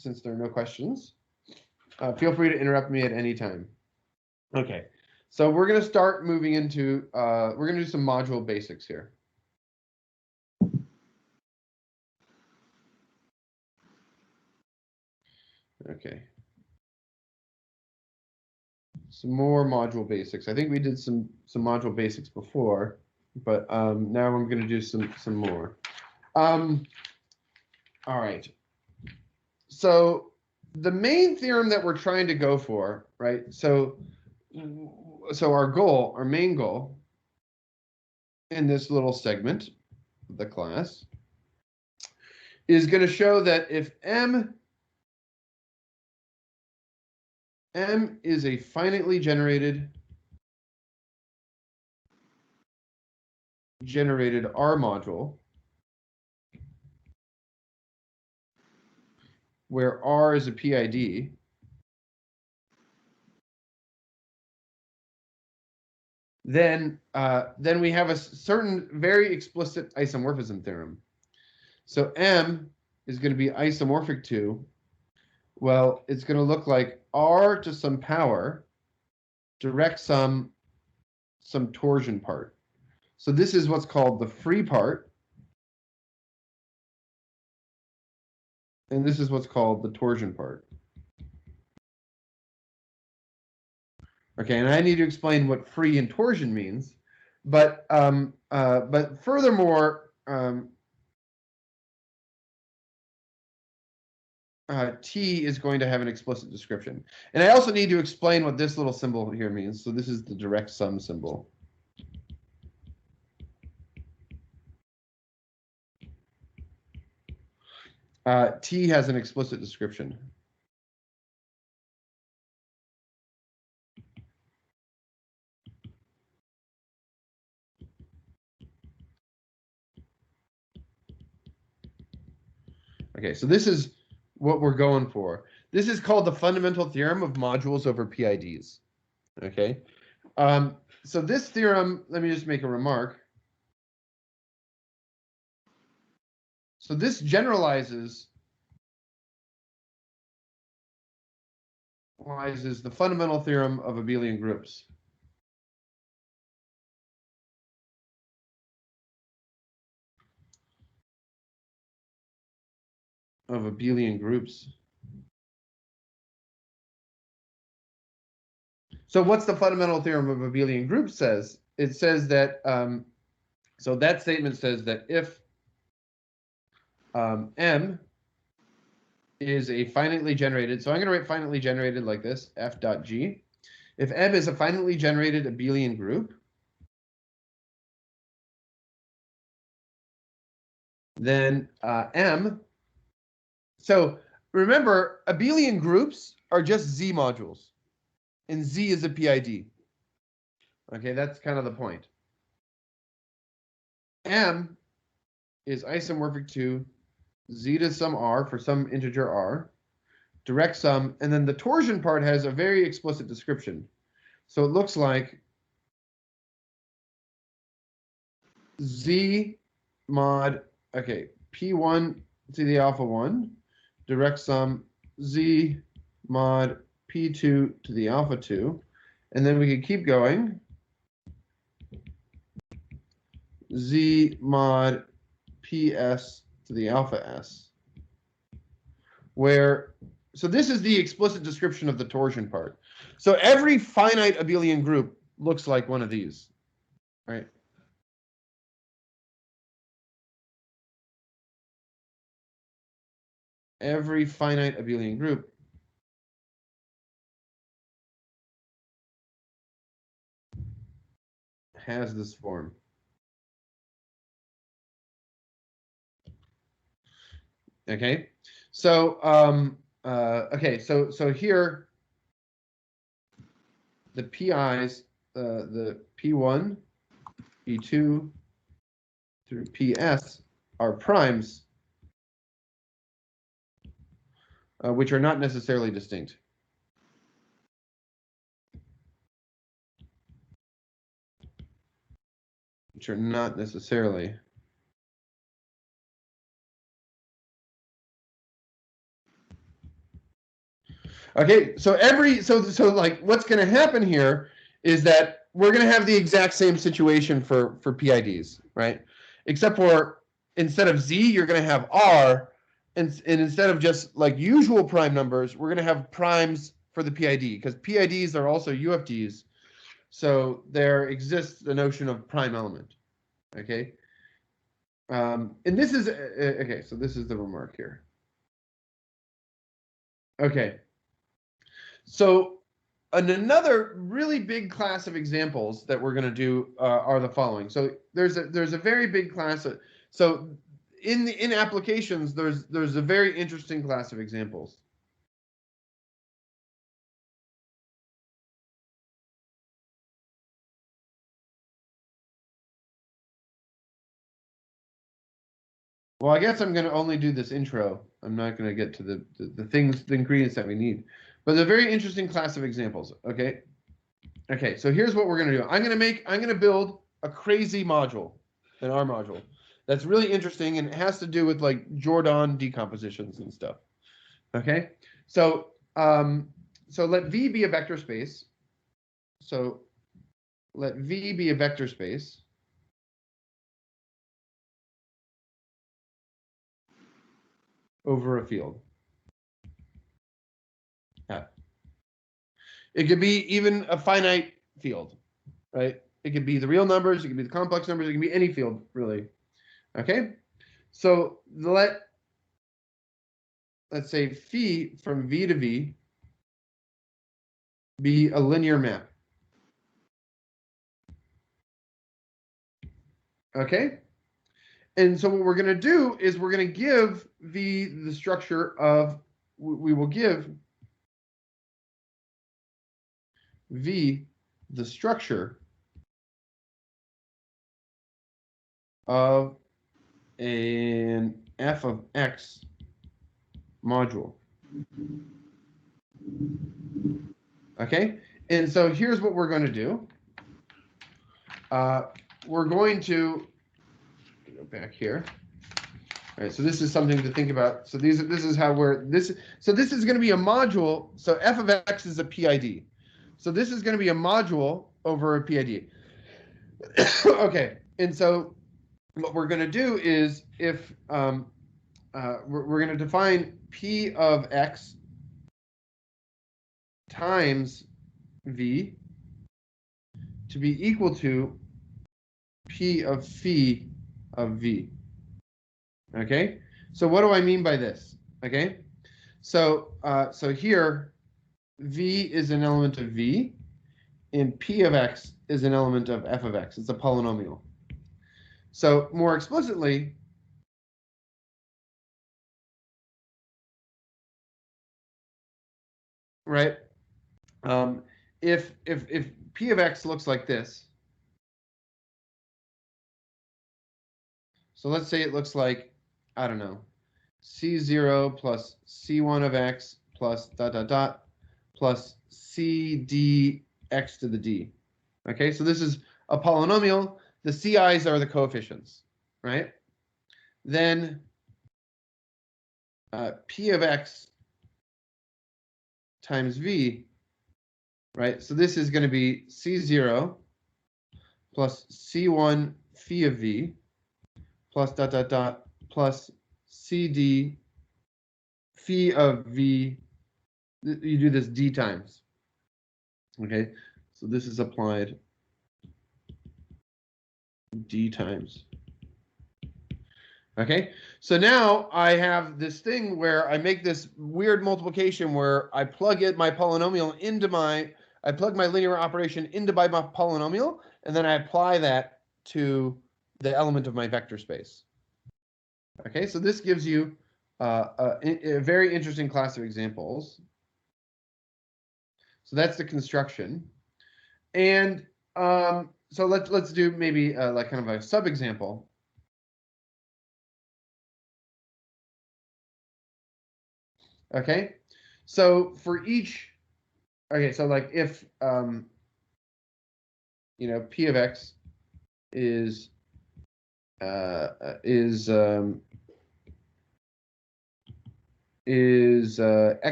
since there are no questions. Feel free to interrupt me at any time. Okay, so we're going to start moving into, we're going to do some module basics here. Okay. Some more module basics. I think we did some module basics before, but now I'm going to do some more. All right. So the main theorem that we're trying to go for, right? So our main goal in this little segment of the class is going to show that if M is a finitely generated R module, where R is a PID, then we have a certain very explicit isomorphism theorem. So M is going to be isomorphic to, well, it's going to look like R to some power direct some torsion part. So this is what's called the free part. And this is what's called the torsion part. Okay, and I need to explain what free and torsion means, but furthermore, T is going to have an explicit description. And I also need to explain what this little symbol here means. So this is the direct sum symbol. T has an explicit description. Okay, so this is what we're going for. This is called the fundamental theorem of modules over PIDs. Okay, so this theorem, let me just make a remark. So this generalizes the fundamental theorem of abelian groups. Of abelian groups. So what's the fundamental theorem of abelian groups says? It says that, so that statement says that if M is a finitely generated, so I'm going to write finitely generated like this, f dot g. If M is a finitely generated abelian group, then M, so remember, abelian groups are just Z modules, and Z is a PID. Okay, that's kind of the point. M is isomorphic to Z to some R for some integer R, direct sum, and then the torsion part has a very explicit description. So it looks like Z mod, okay, P1 to the alpha 1, direct sum Z mod P2 to the alpha 2, and then we could keep going. Z mod PS to the alpha S, where, so this is the explicit description of the torsion part. So every finite abelian group looks like one of these, right? Every finite abelian group has this form. Okay, so okay, so here the PIs, the P1, P2 through PS are primes, which are not necessarily distinct. Which are not necessarily Okay, so like what's going to happen here is that we're going to have the exact same situation for PIDs, right? Except for instead of Z, you're going to have R, and instead of just like usual prime numbers, we're going to have primes for the PID because PIDs are also UFDs. So there exists the notion of prime element. Okay. And this is okay. So this is the remark here. Okay. So another really big class of examples that we're going to do are the following. So there's a very big class of, so in applications there's a very interesting class of examples. Well, I guess I'm going to only do this intro. I'm not going to get to the things, the ingredients that we need. But a very interesting class of examples. Okay. Okay. So here's what we're going to do. I'm going to build a crazy module, an R module that's really interesting and it has to do with like Jordan decompositions and stuff. Okay. So so let V be a vector space. So let V be a vector space. Over a field. Yeah. It could be even a finite field, right? It could be the real numbers, it could be the complex numbers, it can be any field, really. Okay? So let's say phi from V to V be a linear map. Okay? And so what we're going to do is we're going to give V the structure of, we will give V the structure of an f of x module. Okay, and so here's what we're going to do. We're going to go back here. All right, so this is something to think about. So this is how so this is going to be a module. So f of x is a PID. So this is going to be a module over a PID. Okay, and so what we're going to do is if we're going to define P of x times V to be equal to P of phi of V. Okay, so what do I mean by this? Okay, so so here V is an element of V and P of x is an element of f of x. It's a polynomial. So more explicitly, right? If P of x looks like this, so let's say it looks like, I don't know, C0 plus C1 of x plus dot dot dot plus CD x to the d. Okay, so this is a polynomial. The CIs are the coefficients, right? Then P of x times V, right? So this is going to be C0 plus C1 phi of V plus dot dot dot plus CD phi of V. You do this d times. Okay, so this is applied d times. Okay, so now I have this thing where I make this weird multiplication where I plug in my polynomial into I plug my linear operation into my polynomial, and then I apply that to the element of my vector space. Okay, so this gives you a very interesting class of examples. So that's the construction. And so let's do maybe like kind of a sub-example. Okay, so for each, okay, so like if you know P of x is x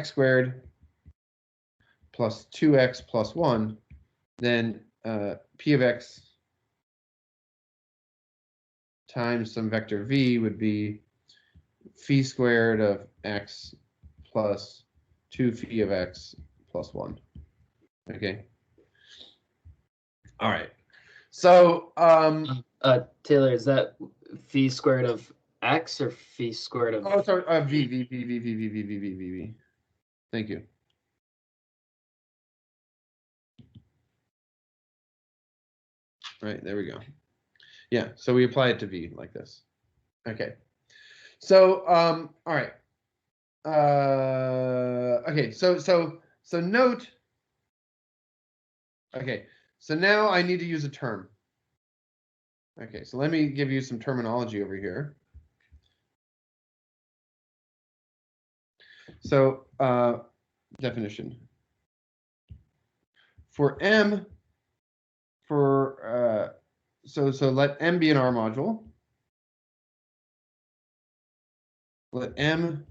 squared plus 2x plus 1, then p of x times some vector v would be phi squared of x plus 2 phi of x plus 1. Okay. All right. So Taylor, is that phi squared of x or phi squared of? Oh, sorry. V. Thank you. Right, there we go. Yeah, so we apply it to V like this. Okay. So all right. Okay, so note. Okay, so now I need to use a term. Okay, so let me give you some terminology over here. So definition. For M, so let M be an R module. Let M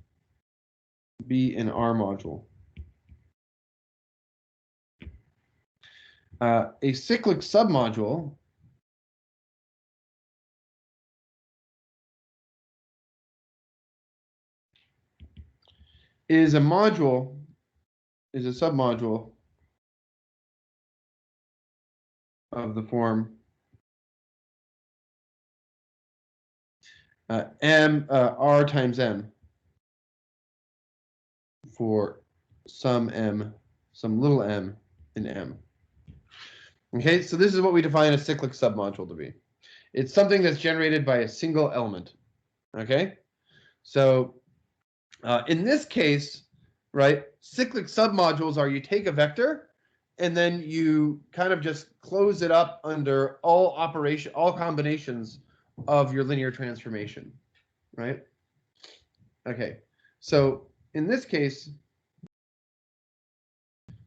be an R module. A cyclic submodule is a submodule of the form R times M for some little m in M. Okay, so this is what we define a cyclic submodule to be. It's something that's generated by a single element. Okay, so in this case, right, cyclic submodules are you take a vector and then you kind of just close it up under all combinations of your linear transformation, right? Okay, so in this case,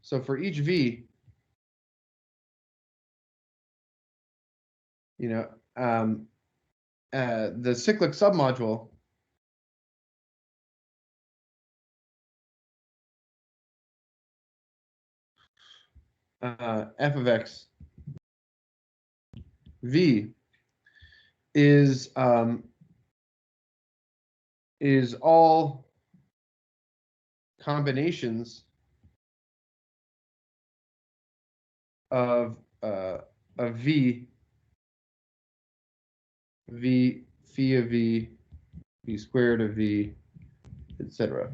so for each v, the cyclic submodule f of x v is all combinations of v phi of v squared of v, etc.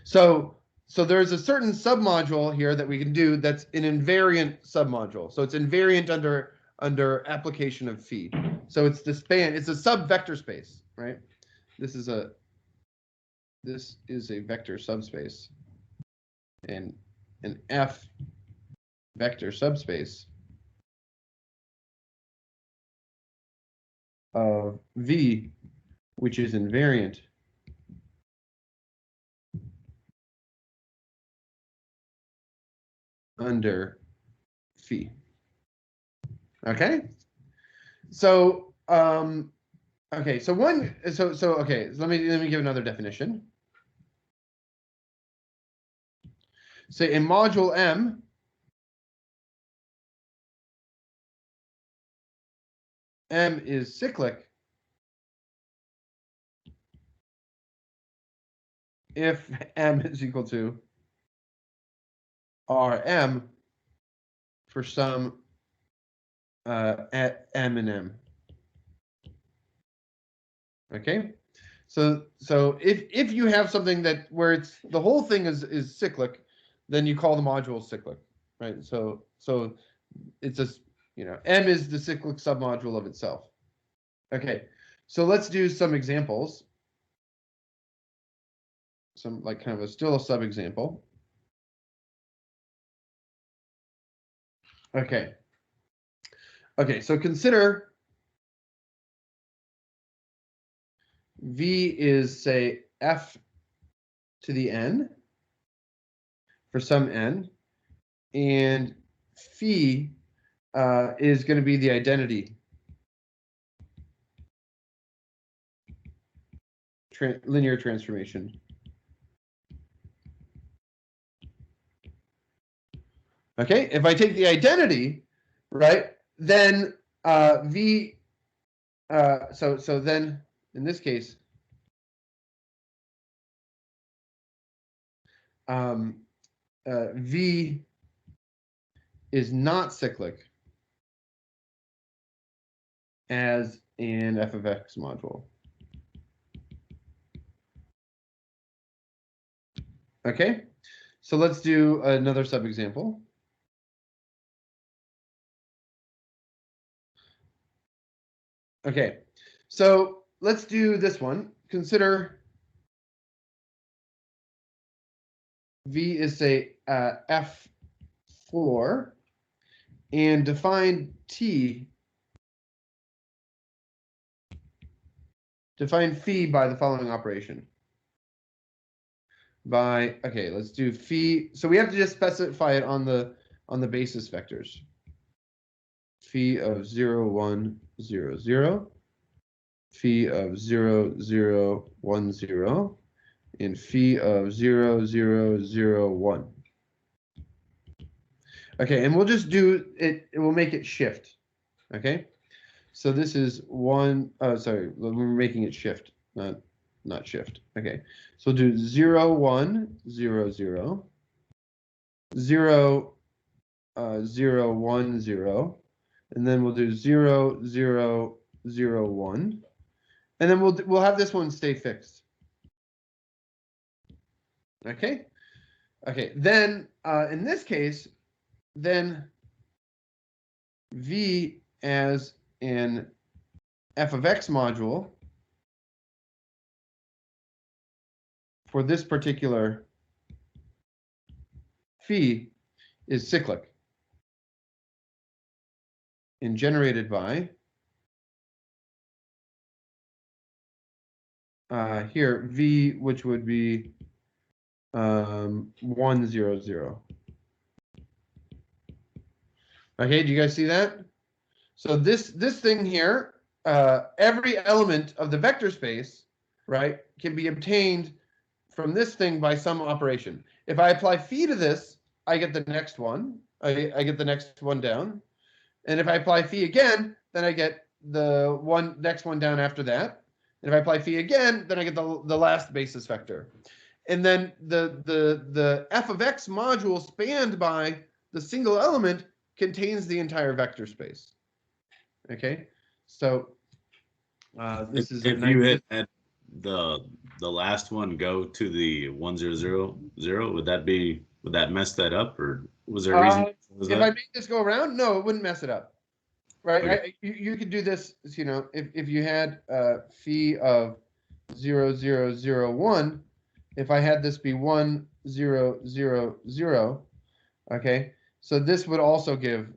So there's a certain submodule here that we can do that's an invariant submodule. So it's invariant under application of phi. So it's the span. It's a subvector space, right? This is a vector subspace, and an F vector subspace of V, which is invariant under phi. Okay, so okay, so okay, so let me give another definition. Say in module M, M is cyclic if M is equal to Rm for some at M and M. Okay, so if you have something that where it's the whole thing is cyclic, then you call the module cyclic, right? So it's just, M is the cyclic submodule of itself. Okay, so let's do some examples. Some like kind of still a sub-example. Okay. Okay, so consider V is, say, F to the N for some N, and phi is going to be the identity linear transformation Okay, if I take the identity, right, then v, so then in this case, v is not cyclic as an f of x module. Okay, so let's do another subexample. Okay, so let's do this one. Consider v is, say, f4, and define t, define phi by the following operation. By, okay, let's do phi. So we have to just specify it on the basis vectors. Phi of 0, 1, 0, 0. Phi of 0, 0, 1, 0. And phi of 0, 0, 0, 1. Okay, and we'll just do it, we'll make it shift. Okay, so this is one, sorry, we're making it shift, not shift. Okay, so we'll do 0, 1, 0, 0, 0, 0, 1, 0, and then we'll do 0, 0, 0, 1, and then we'll have this one stay fixed. Okay, okay, then in this case, then v as an f of x module for this particular phi is cyclic and generated by here v, which would be 1, 0, 0. Okay, do you guys see that? So this thing here, every element of the vector space, right, can be obtained from this thing by some operation. If I apply phi to this, I get the next one. I get the next one down. And if I apply phi again, then I get the next one down after that. And if I apply phi again, then I get the last basis vector. And then the f of x module spanned by the single element contains the entire vector space. Okay, so this is if you hit at the last one, go to the 1, 0, 0, 0. Would that mess that up, or was there a reason? If I make this go around, no, it wouldn't mess it up. Right? Okay. You could do this, you know, if you had phi of 0, 0, 0, 1, if I had this be 1, 0, 0, 0, okay, so this would also give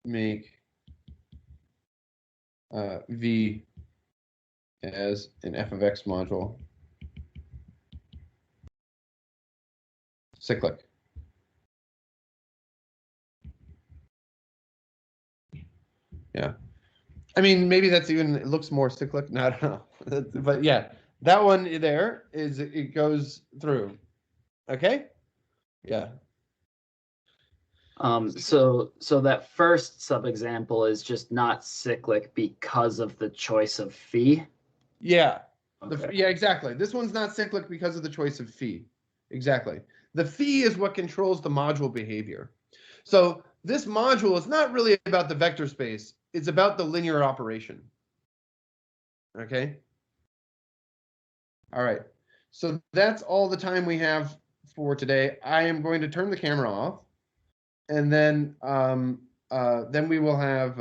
make v as an f of x module cyclic. Yeah, I mean, maybe that's even, it looks more cyclic. No, I don't know. But yeah, that one there is, it goes through. Okay. Yeah. So that first subexample is just not cyclic because of the choice of phi. Yeah. Okay. Yeah, exactly. This one's not cyclic because of the choice of phi. Exactly. The phi is what controls the module behavior. So this module is not really about the vector space. It's about the linear operation. Okay. All right. So that's all the time we have for today. I am going to turn the camera off, and then we will have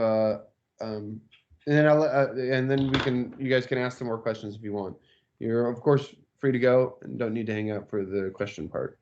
and then you guys can ask some more questions if you want. You're of course free to go and don't need to hang out for the question part.